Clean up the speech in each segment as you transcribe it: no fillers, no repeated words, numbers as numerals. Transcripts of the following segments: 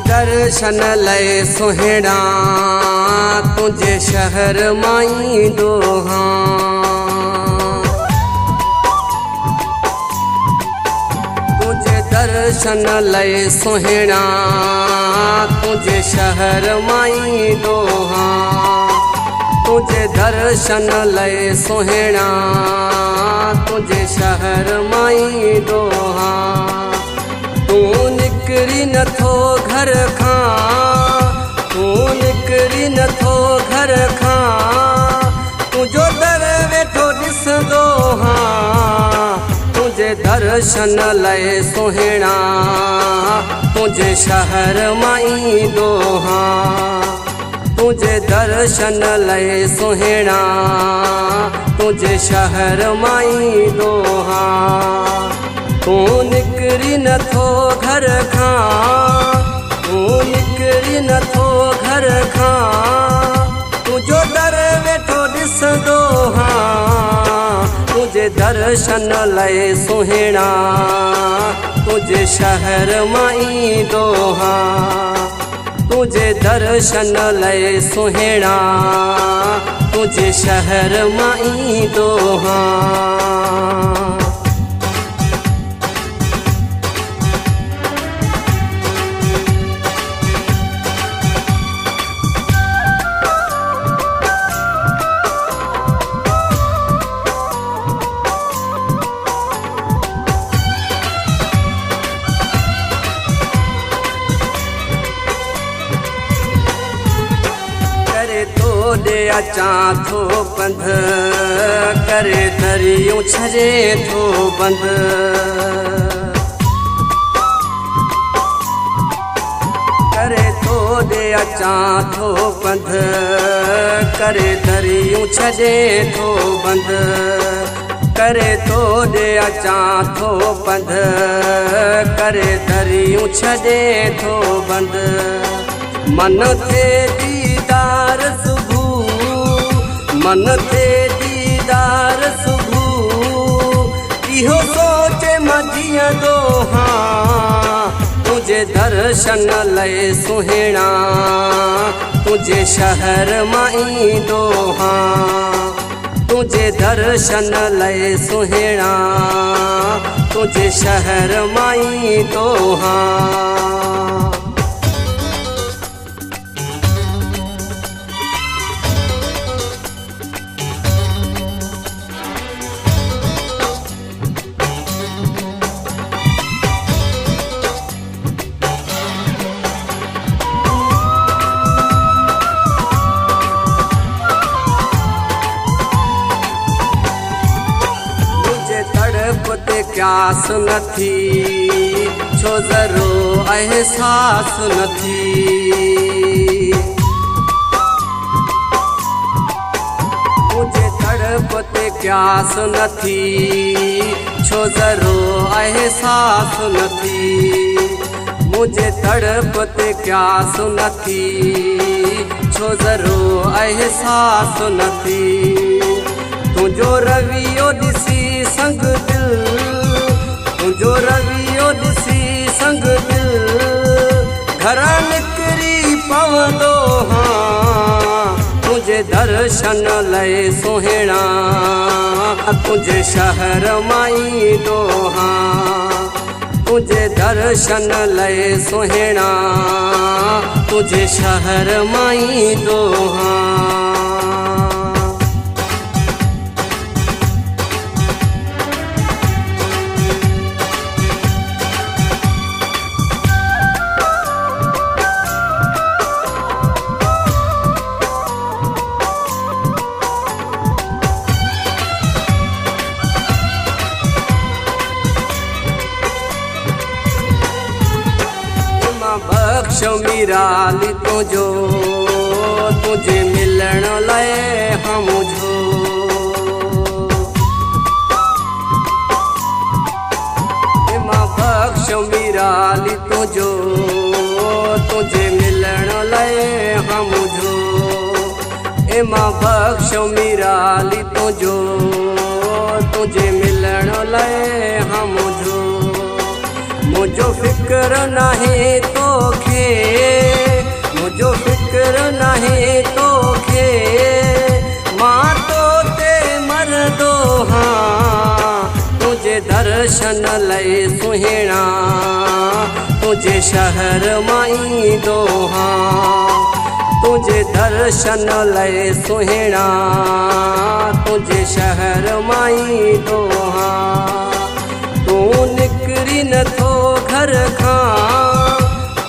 दर्शन लय सुहिणा तुझे शहर माई दोहा। तुझे दर्शन लय सुहिणा तुझे शहर माई दोहा। तुझे दर्शन लय सुहिणा तुझे शहर माई दोहा। तू निकरी नथो घर खां, तू निकरी नथो घर खां, तुझो दर वेठो ॾिसंदो हां। तुझे दर्शन लय सुहिणा तुझे शहर माई दोहा। तुझे दर्शन लय सुहिणा तुझे शहर माई दोहा। तू निकरी नथो घर खां, तू निकरी नथो घर खां, तुझो दर वेठो ॾिसंदो हां। तुझे दर्शन लय सुहिणा तुझे शहर माई दोहा। तुझे दर्शन लय सुहिणा तुझे शहर माई दोहा। तोॾे अचां थो पंध, करे दरियूं छॾे थो बंद। करे तोॾे अचां थो पंध, करे दरियूं छॾे थो बंद। करे तोॾे अचां थो पंध, करे दरियूं छॾे थो बंद। मन थे दीदार सुबुह, मन थे दीदार सुबुह, इहो सोचे मां जीअंदो हां। तुझे दर्शन लय सुहिणा तुझे शहर माई दोहा। तुझे दर्शन लय सुहिणा तुझे शहर माई दोहा। प्यास नथी छो ज़रो एहसास नथी। मुझे तड़प ते प्यास नथी छो ज़रो एहसास नथी। मुझे तड़प ते प्यास नथी छो ज़रो एहसास नथी। तुझो रवियो ॾिसी संग दिल, तुझो रवियो ॾिसी संग दिल, घरा निकरी पवंदो हां। तुझे दर्शन लय सुहिणा तुझे शहर माई दोहा। तुझे दर्शन लय सुहिणा तुझे शहर माई दोहा। बख्श मीराली तुझो तुझे मिलण लय हम जो। मां बख्श मीराली तुझो तुझे मिलण लय हम जो। मां बख्श मीराली तुझो तुझे मिलण लय हम जो। मुझो फिक्र नाहे तोखे, मुझो फिक्र नहीं तोखे मां तो ते मरदो हाँ तुझे दर्शन लए सुहिणा तुझे शहर माई दो हाँ तुझे दर्शन लए सुहिणा तुझे शहर माई दो हाँ तू निकरी न थो घर खां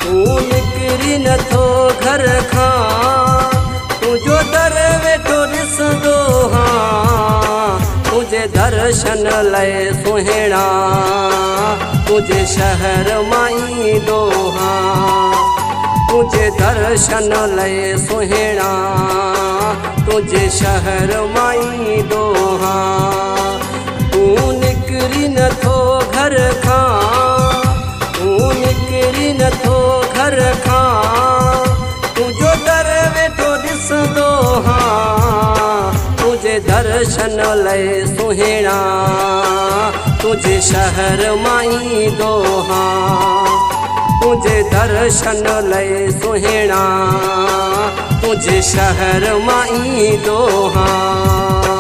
तू निकरी न थो घर खां तुझो दर वेठो ॾिसंदो हाँ तुझे दर्शन लए सुहिणा तुझे शहर माई दो हाँ तुझे दर्शन लए सुहिणा तुझे शहर माई दो हाँ तू निकरी न थो घर खां तू निकरी न थो घर खां तुझो दर वेठो ॾिसंदो हाँ तुझे दर्शन लए सुहिणा तुझे शहर माई दो हाँ तुझे दर्शन लए सुहिणा तुझे शहर माई दो हाँ।